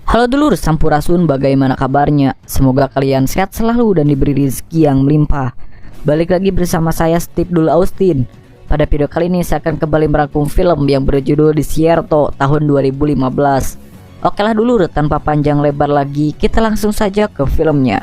Halo dulur Sampurasun, bagaimana kabarnya? Semoga kalian sehat selalu dan diberi rezeki yang melimpah. Balik lagi bersama saya Steve Dul Austin. Pada video kali ini saya akan kembali merangkum film yang berjudul Desierto tahun 2015. Oke lah dulur, tanpa panjang lebar lagi, kita langsung saja ke filmnya.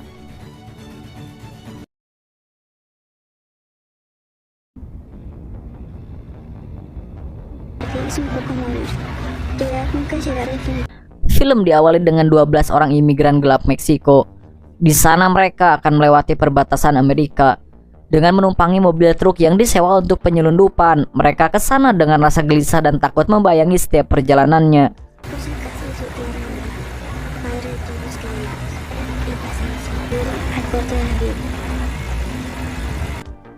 Film diawali dengan 12 orang imigran gelap Meksiko. Di sana mereka akan melewati perbatasan Amerika. Dengan menumpangi mobil truk yang disewa untuk penyelundupan, mereka ke sana dengan rasa gelisah dan takut membayangi setiap perjalanannya.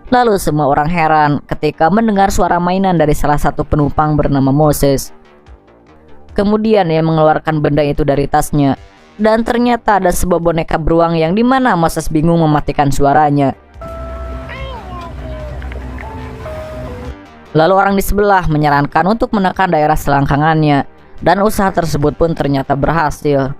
Lalu semua orang heran ketika mendengar suara mainan dari salah satu penumpang bernama Moses. Kemudian ia mengeluarkan benda itu dari tasnya, dan ternyata ada sebuah boneka beruang yang dimana Moses bingung mematikan suaranya. Lalu orang di sebelah menyarankan untuk menekan daerah selangkangannya, dan usaha tersebut pun ternyata berhasil.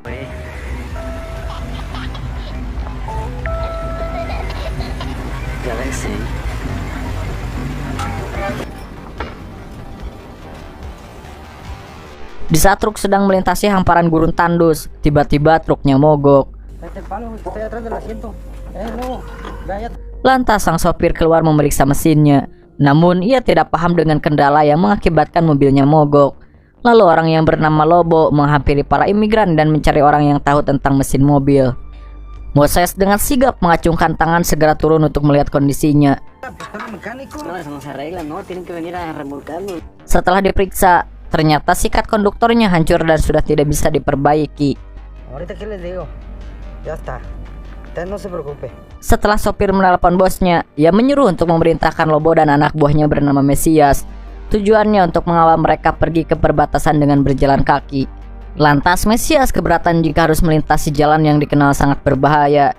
Di saat truk sedang melintasi hamparan gurun tandus, tiba-tiba truknya mogok. Lantas sang sopir keluar memeriksa mesinnya. Namun ia tidak paham dengan kendala yang mengakibatkan mobilnya mogok. Lalu orang yang bernama Lobo menghampiri para imigran dan mencari orang yang tahu tentang mesin mobil. Moses dengan sigap mengacungkan tangan segera turun untuk melihat kondisinya. Setelah diperiksa, ternyata sikat konduktornya hancur dan sudah tidak bisa diperbaiki. Setelah sopir menelpon bosnya, ia menyuruh untuk memerintahkan Lobo dan anak buahnya bernama Mesias. Tujuannya untuk mengawal mereka pergi ke perbatasan dengan berjalan kaki. Lantas Mesias keberatan jika harus melintasi jalan yang dikenal sangat berbahaya,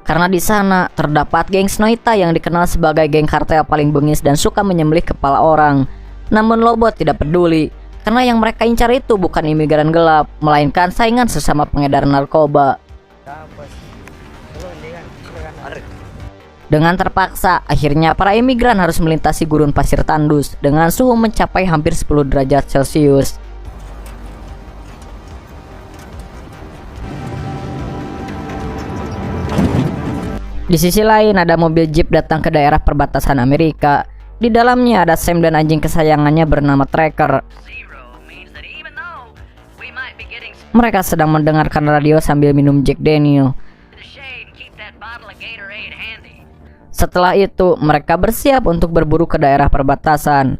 karena di sana terdapat geng Snoita yang dikenal sebagai geng kartel paling bengis dan suka menyembelih kepala orang. Namun Lobo tidak peduli, karena yang mereka incar itu bukan imigran gelap, melainkan saingan sesama pengedar narkoba. Dengan terpaksa, akhirnya para imigran harus melintasi gurun pasir tandus dengan suhu mencapai hampir 10 derajat Celcius. Di sisi lain ada mobil jeep datang ke daerah perbatasan Amerika. Di dalamnya ada Sam dan anjing kesayangannya bernama Tracker. Mereka sedang mendengarkan radio sambil minum Jack Daniel. Setelah itu, mereka bersiap untuk berburu ke daerah perbatasan.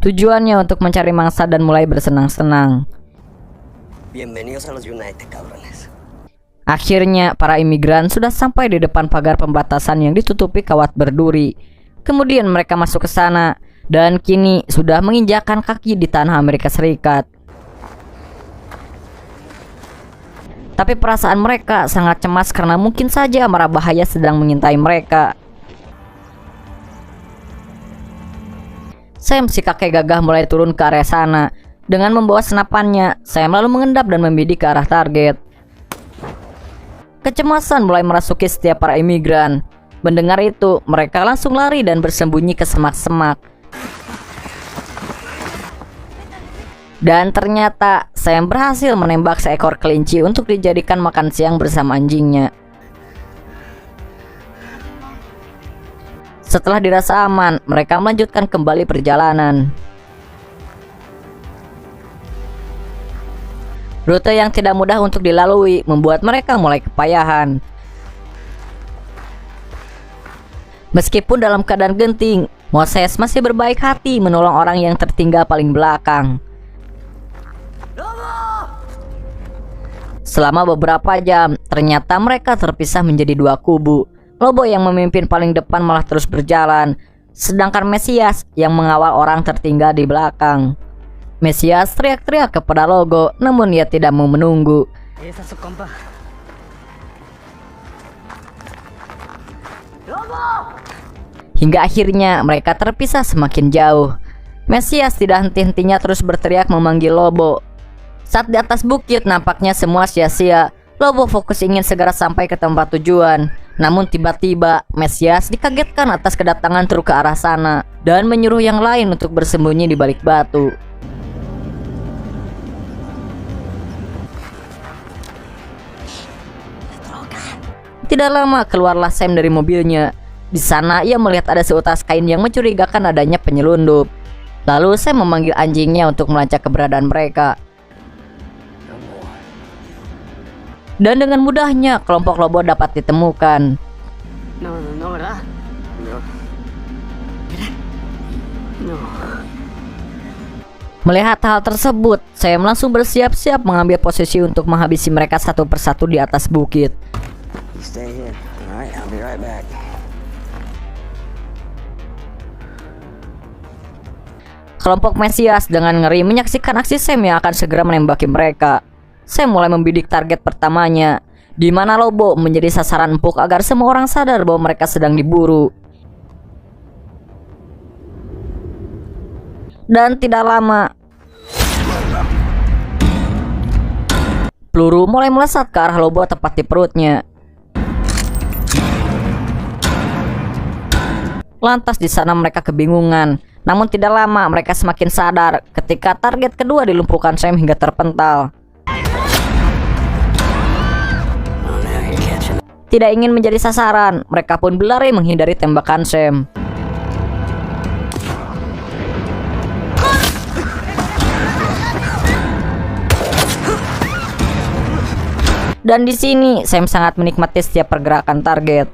Tujuannya untuk mencari mangsa dan mulai bersenang-senang. Akhirnya, para imigran sudah sampai di depan pagar pembatasan yang ditutupi kawat berduri. Kemudian mereka masuk ke sana, dan kini sudah menginjakkan kaki di tanah Amerika Serikat. Tapi perasaan mereka sangat cemas karena mungkin saja mara bahaya sedang mengintai mereka. Sam si kakek gagah mulai turun ke area sana. Dengan membawa senapannya, Sam lalu mengendap dan membidik ke arah target. Kecemasan mulai merasuki setiap para imigran. Mendengar itu, mereka langsung lari dan bersembunyi ke semak-semak. Dan ternyata Sam berhasil menembak seekor kelinci untuk dijadikan makan siang bersama anjingnya. Setelah dirasa aman, mereka melanjutkan kembali perjalanan. Rute yang tidak mudah untuk dilalui membuat mereka mulai kepayahan. Meskipun dalam keadaan genting, Moses masih berbaik hati menolong orang yang tertinggal paling belakang. Selama beberapa jam, ternyata mereka terpisah menjadi dua kubu. Lobo yang memimpin paling depan malah terus berjalan, sedangkan Mesias yang mengawal orang tertinggal di belakang. Mesias teriak-teriak kepada Lobo, namun ia tidak mau menunggu. Hingga akhirnya mereka terpisah semakin jauh. Mesias tidak henti-hentinya terus berteriak memanggil Lobo. Saat di atas bukit nampaknya semua sia-sia. Lobo fokus ingin segera sampai ke tempat tujuan. Namun tiba-tiba Mesias dikagetkan atas kedatangan truk ke arah sana dan menyuruh yang lain untuk bersembunyi di balik batu. Tidak lama keluarlah Sam dari mobilnya. Di sana ia melihat ada seutas kain yang mencurigakan adanya penyelundup. Lalu Sam memanggil anjingnya untuk melacak keberadaan mereka. Dan dengan mudahnya kelompok lobo dapat ditemukan. Melihat hal tersebut, Sam langsung bersiap-siap mengambil posisi untuk menghabisi mereka satu persatu di atas bukit. Kelompok Mesias dengan ngeri menyaksikan aksi Sam yang akan segera menembaki mereka. Sam mulai membidik target pertamanya, di mana lobo menjadi sasaran empuk agar semua orang sadar bahwa mereka sedang diburu. Dan tidak lama, peluru mulai melesat ke arah lobo tepat di perutnya. Lantas di sana mereka kebingungan. Namun tidak lama mereka semakin sadar ketika target kedua dilumpuhkan Sam hingga terpental. Tidak ingin menjadi sasaran, mereka pun berlari menghindari tembakan Sam. Dan di sini Sam sangat menikmati setiap pergerakan target.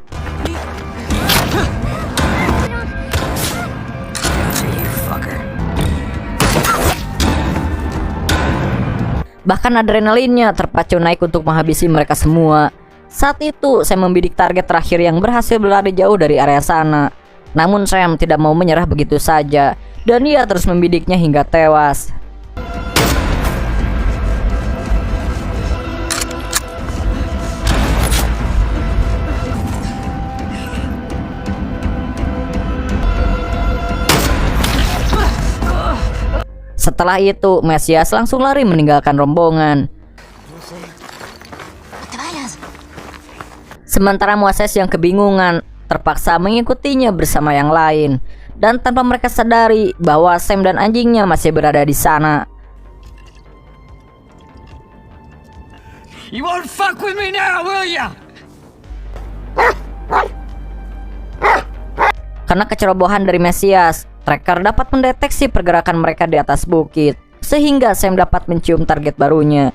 Bahkan adrenalinnya terpacu naik untuk menghabisi mereka semua. Saat itu Sam membidik target terakhir yang berhasil berlari jauh dari area sana. Namun Sam tidak mau menyerah begitu saja, dan ia terus membidiknya hingga tewas. Setelah itu, Mesias langsung lari meninggalkan rombongan. Sementara Moses yang kebingungan terpaksa mengikutinya bersama yang lain, dan tanpa mereka sadari bahwa Sam dan anjingnya masih berada di sana. You won't fuck with me now, will ya? Karena kecerobohan dari Mesias, tracker dapat mendeteksi pergerakan mereka di atas bukit, sehingga Sam dapat mencium target barunya.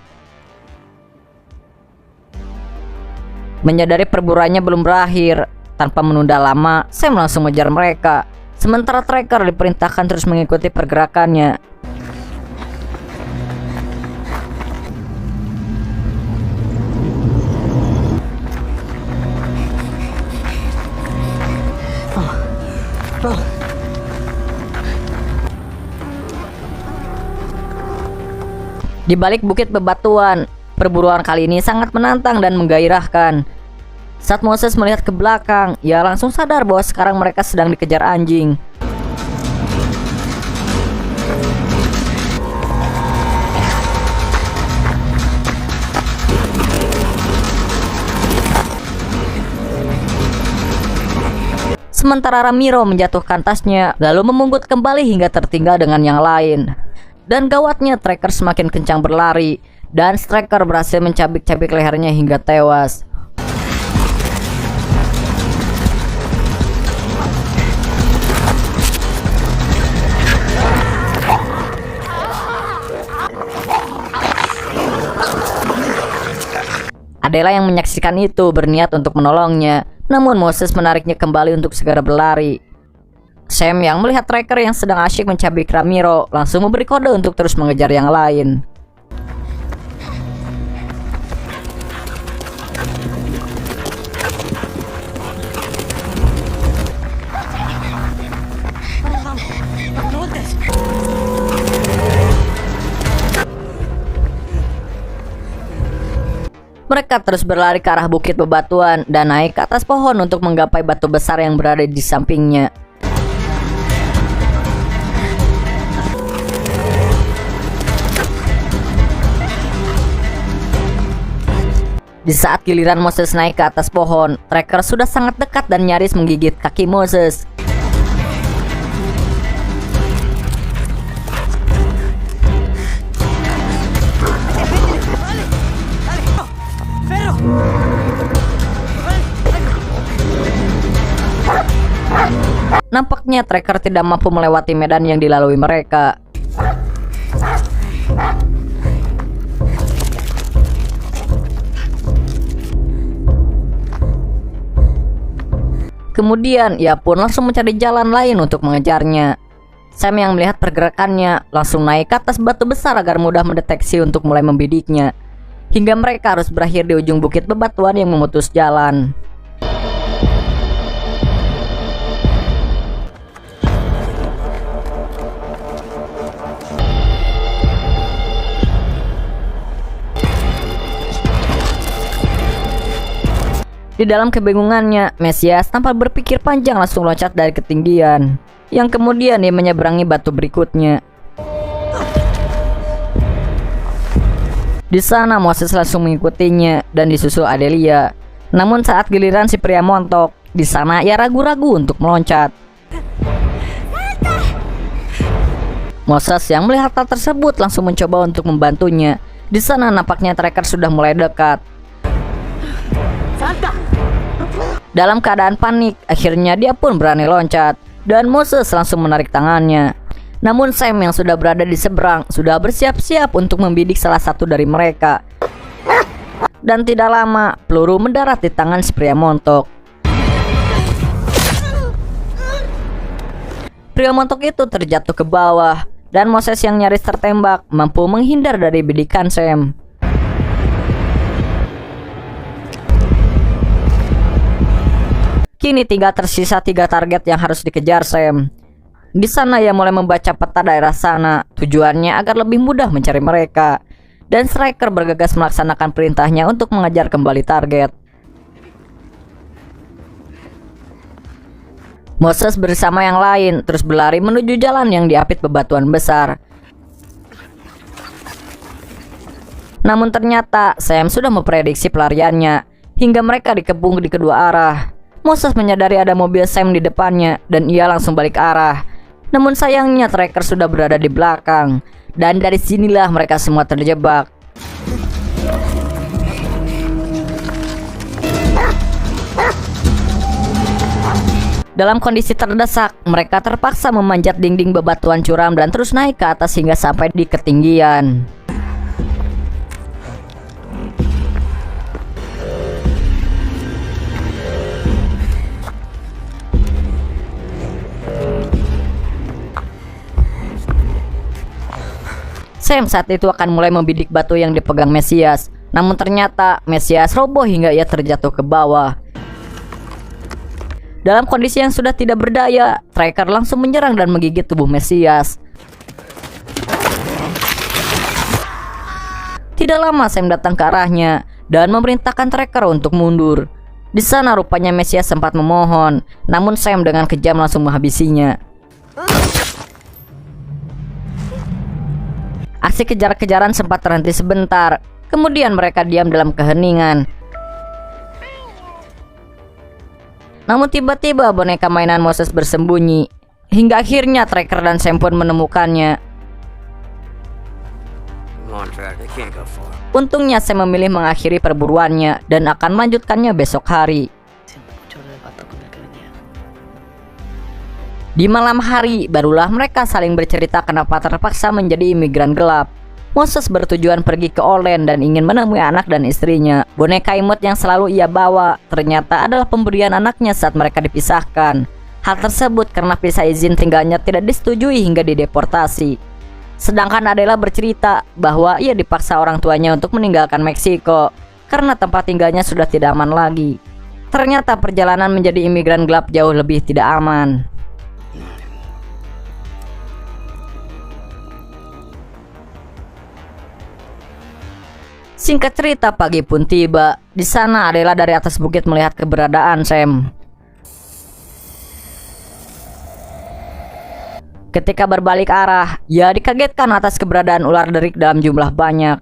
Menyadari perburuannya belum berakhir, tanpa menunda lama, Sam langsung mengejar mereka. Sementara tracker diperintahkan terus mengikuti pergerakannya. Di balik bukit bebatuan, perburuan kali ini sangat menantang dan menggairahkan. Saat Moses melihat ke belakang, ia langsung sadar bahwa sekarang mereka sedang dikejar anjing. Sementara Ramiro menjatuhkan tasnya, lalu memungut kembali hingga tertinggal dengan yang lain. Dan gawatnya, tracker semakin kencang berlari, dan striker berhasil mencabik-cabik lehernya hingga tewas. Adela yang menyaksikan itu berniat untuk menolongnya, namun Moses menariknya kembali untuk segera berlari. Sam yang melihat tracker yang sedang asyik mencabik Ramiro langsung memberi kode untuk terus mengejar yang lain. Mereka terus berlari ke arah bukit bebatuan dan naik ke atas pohon untuk menggapai batu besar yang berada di sampingnya. Di saat giliran Moses naik ke atas pohon, tracker sudah sangat dekat dan nyaris menggigit kaki Moses. Nampaknya tracker tidak mampu melewati medan yang dilalui mereka. Kemudian ia pun langsung mencari jalan lain untuk mengejarnya. Sam yang melihat pergerakannya langsung naik ke atas batu besar agar mudah mendeteksi untuk mulai membidiknya. Hingga mereka harus berakhir di ujung bukit bebatuan yang memutus jalan. Di dalam kebingungannya, Mesias tanpa berpikir panjang langsung loncat dari ketinggian, yang kemudian dia menyeberangi batu berikutnya. Di sana Moses langsung mengikutinya dan disusul Adelia. Namun saat giliran si pria montok, di sana ia ragu-ragu untuk meloncat. Moses yang melihat hal tersebut langsung mencoba untuk membantunya. Di sana nampaknya tracker sudah mulai dekat. Dalam keadaan panik, akhirnya dia pun berani loncat dan Moses langsung menarik tangannya. Namun Sam yang sudah berada di seberang sudah bersiap-siap untuk membidik salah satu dari mereka. Dan tidak lama, peluru mendarat di tangan si pria montok. Pria montok itu terjatuh ke bawah dan Moses yang nyaris tertembak mampu menghindar dari bidikan Sam. Kini tinggal tersisa 3 target yang harus dikejar Sam. Di sana ia mulai membaca peta daerah sana, tujuannya agar lebih mudah mencari mereka. Dan Striker bergegas melaksanakan perintahnya untuk mengejar kembali target. Moses bersama yang lain terus berlari menuju jalan yang diapit bebatuan besar. Namun ternyata Sam sudah memprediksi pelariannya, hingga mereka dikepung di kedua arah. Moses menyadari ada mobil Sam di depannya dan ia langsung balik arah. Namun sayangnya tracker sudah berada di belakang. Dan dari sinilah mereka semua terjebak. Dalam kondisi terdesak, mereka terpaksa memanjat dinding bebatuan curam dan terus naik ke atas hingga sampai di ketinggian. Sam saat itu akan mulai membidik batu yang dipegang Mesias. Namun ternyata Mesias roboh hingga ia terjatuh ke bawah. Dalam kondisi yang sudah tidak berdaya, tracker langsung menyerang dan menggigit tubuh Mesias. Tidak lama Sam datang ke arahnya dan memerintahkan tracker untuk mundur. Di sana rupanya Mesias sempat memohon, namun Sam dengan kejam langsung menghabisinya. Aksi kejar-kejaran sempat terhenti sebentar. Kemudian mereka diam dalam keheningan. Namun tiba-tiba boneka mainan Moses bersembunyi. Hingga akhirnya tracker dan Sam pun menemukannya. Untungnya Sam memilih mengakhiri perburuannya dan akan melanjutkannya besok hari. Di malam hari, barulah mereka saling bercerita kenapa terpaksa menjadi imigran gelap. Moses bertujuan pergi ke Olen dan ingin menemui anak dan istrinya. Boneka imut yang selalu ia bawa ternyata adalah pemberian anaknya saat mereka dipisahkan. Hal tersebut karena visa izin tinggalnya tidak disetujui hingga dideportasi. Sedangkan Adela bercerita bahwa ia dipaksa orang tuanya untuk meninggalkan Meksiko karena tempat tinggalnya sudah tidak aman lagi. Ternyata perjalanan menjadi imigran gelap jauh lebih tidak aman. Singkat cerita, pagi pun tiba. Di sana Adela dari atas bukit melihat keberadaan Sam. Ketika berbalik arah, ia dikagetkan atas keberadaan ular derik dalam jumlah banyak.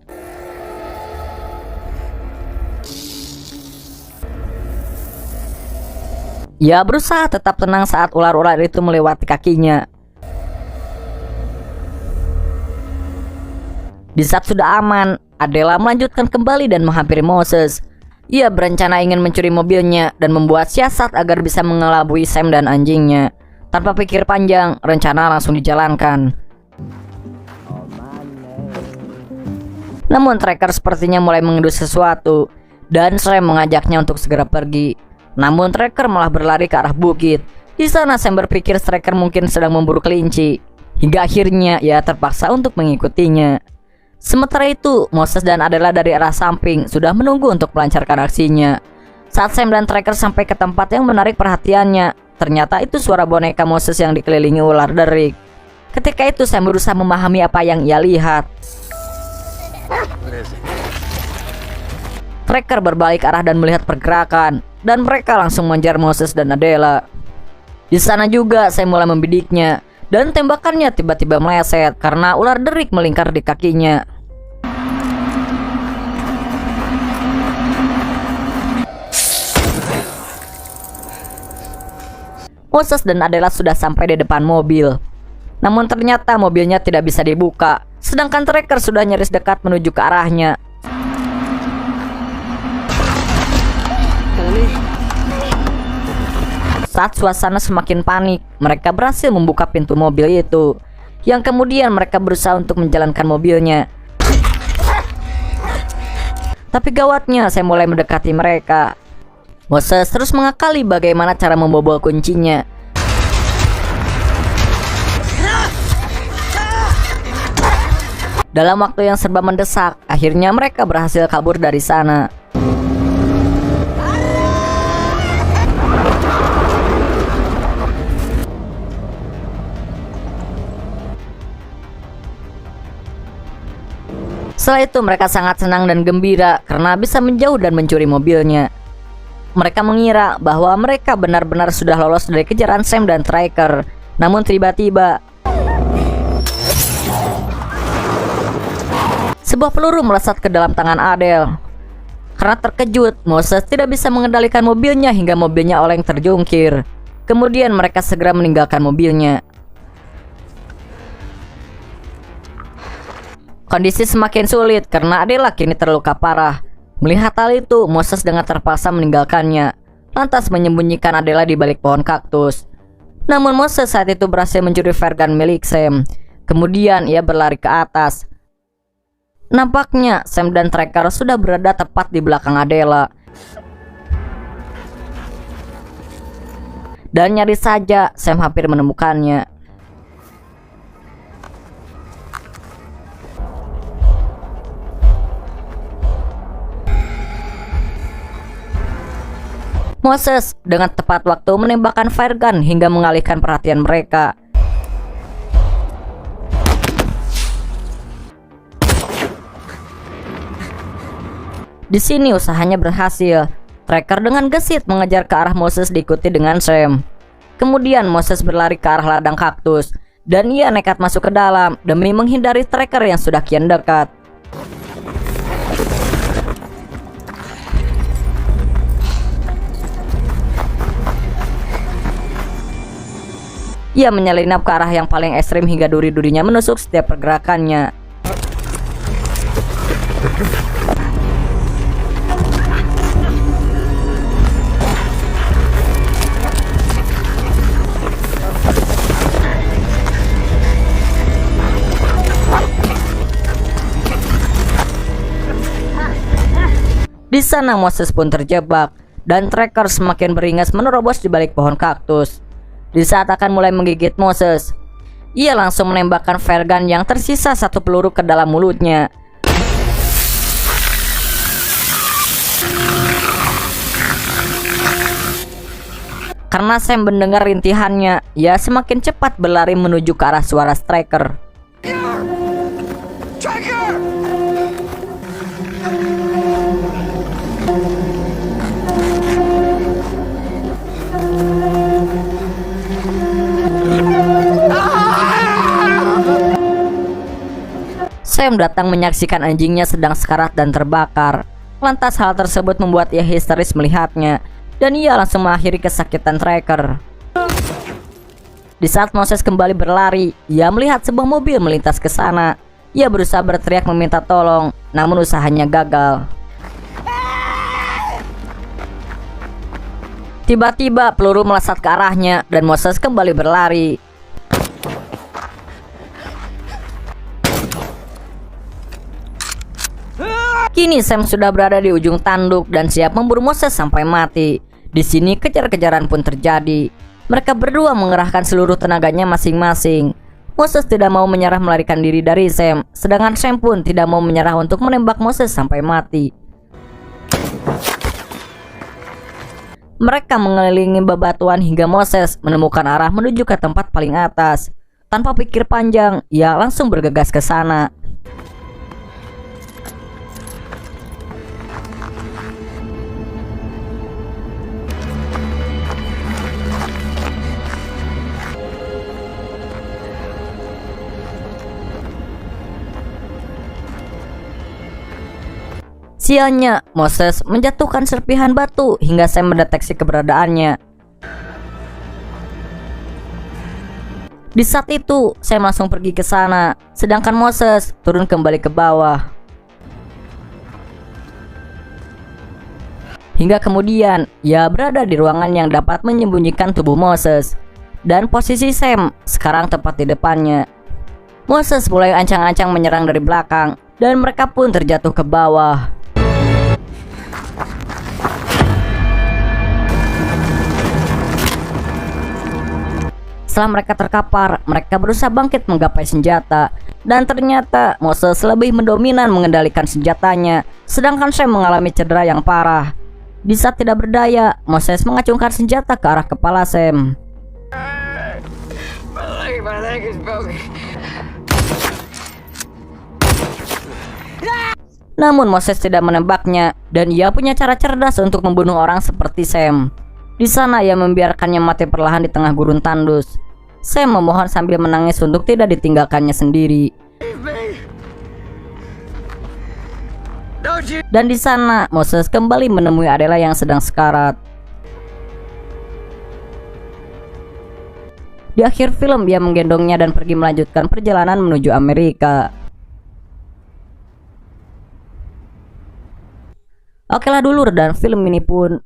Ia berusaha tetap tenang saat ular-ular itu melewati kakinya. Di saat sudah aman, Adela melanjutkan kembali dan menghampiri Moses. Ia berencana ingin mencuri mobilnya dan membuat siasat agar bisa mengelabui Sam dan anjingnya. Tanpa pikir panjang, rencana langsung dijalankan. Namun Tracker sepertinya mulai mengendus sesuatu, dan Sam mengajaknya untuk segera pergi. Namun Tracker malah berlari ke arah bukit. Di sana Sam berpikir Tracker mungkin sedang memburu kelinci. Hingga akhirnya ia terpaksa untuk mengikutinya. Sementara itu, Moses dan Adela dari arah samping sudah menunggu untuk melancarkan aksinya. Saat Sam dan Tracker sampai ke tempat yang menarik perhatiannya, ternyata itu suara boneka Moses yang dikelilingi ular derik. Ketika itu Sam berusaha memahami apa yang ia lihat. Tracker berbalik arah dan melihat pergerakan, dan mereka langsung mengejar Moses dan Adela. Di sana juga Sam mulai membidiknya, dan tembakannya tiba-tiba meleset karena ular derik melingkar di kakinya. Moses dan Adela sudah sampai di depan mobil. Namun ternyata mobilnya tidak bisa dibuka, sedangkan Tracker sudah nyaris dekat menuju ke arahnya. Saat suasana semakin panik, mereka berhasil membuka pintu mobil itu, yang kemudian mereka berusaha untuk menjalankan mobilnya. Tapi gawatnya, saya mulai mendekati mereka. Moses terus mengakali bagaimana cara membobol kuncinya. Dalam waktu yang serba mendesak, akhirnya mereka berhasil kabur dari sana. Setelah itu mereka sangat senang dan gembira karena bisa menjauh dan mencuri mobilnya. Mereka mengira bahwa mereka benar-benar sudah lolos dari kejaran Sam dan Tracker. Namun tiba-tiba sebuah peluru melesat ke dalam tangan Adele. Karena terkejut, Moses tidak bisa mengendalikan mobilnya hingga mobilnya oleng terjungkir. Kemudian mereka segera meninggalkan mobilnya. Kondisi semakin sulit karena Adela kini terluka parah. Melihat hal itu, Moses dengan terpaksa meninggalkannya, lantas menyembunyikan Adela di balik pohon kaktus. Namun Moses saat itu berhasil mencuri Fergan milik Sam. Kemudian ia berlari ke atas. Nampaknya Sam dan Tracker sudah berada tepat di belakang Adela. Dan nyaris saja Sam hampir menemukannya. Moses dengan tepat waktu menembakkan fire gun hingga mengalihkan perhatian mereka. Di sini usahanya berhasil. Tracker dengan gesit mengejar ke arah Moses diikuti dengan Sam. Kemudian Moses berlari ke arah ladang kaktus dan ia nekat masuk ke dalam demi menghindari Tracker yang sudah kian dekat. Ia menyelinap ke arah yang paling ekstrim hingga duri-durinya menusuk setiap pergerakannya. Di sana Moses pun terjebak dan Tracker semakin beringas menerobos di balik pohon kaktus. Di saat akan mulai menggigit Moses, ia langsung menembakkan flare gun yang tersisa satu peluru ke dalam mulutnya. Karena Sam mendengar rintihannya, ia semakin cepat berlari menuju ke arah suara Tracker. Sam datang menyaksikan anjingnya sedang sekarat dan terbakar. Lantas hal tersebut membuat ia histeris melihatnya. dan ia langsung mengakhiri kesakitan Tracker. Di saat Moses kembali berlari, ia melihat sebuah mobil melintas ke sana. Ia berusaha berteriak meminta tolong, namun usahanya gagal. Tiba-tiba peluru melesat ke arahnya dan Moses kembali berlari. Kini Sam sudah berada di ujung tanduk dan siap memburu Moses sampai mati. Di sini kejar-kejaran pun terjadi. Mereka berdua mengerahkan seluruh tenaganya masing-masing. Moses tidak mau menyerah melarikan diri dari Sam, sedangkan Sam pun tidak mau menyerah untuk menembak Moses sampai mati. Mereka mengelilingi bebatuan hingga Moses menemukan arah menuju ke tempat paling atas. Tanpa pikir panjang, ia langsung bergegas ke sana. Sialnya, Moses menjatuhkan serpihan batu hingga Sam mendeteksi keberadaannya. Di saat itu, Sam langsung pergi ke sana, sedangkan Moses turun kembali ke bawah. Hingga kemudian, ia berada di ruangan yang dapat menyembunyikan tubuh Moses. Dan posisi Sam sekarang tepat di depannya. Moses mulai ancang-ancang menyerang dari belakang, dan mereka pun terjatuh ke bawah. Setelah mereka terkapar, mereka berusaha bangkit menggapai senjata. Dan ternyata Moses lebih mendominan mengendalikan senjatanya, sedangkan Sam mengalami cedera yang parah. Di saat tidak berdaya, Moses mengacungkan senjata ke arah kepala Sam. My leg is broken. Namun Moses tidak menembaknya, dan ia punya cara cerdas untuk membunuh orang seperti Sam. Di sana ia membiarkannya mati perlahan di tengah gurun tandus. Sam memohon sambil menangis untuk tidak ditinggalkannya sendiri. Dan di sana Moses kembali menemui Adela yang sedang sekarat. Di akhir film dia menggendongnya dan pergi melanjutkan perjalanan menuju Amerika. Oke lah dulur, dan film ini pun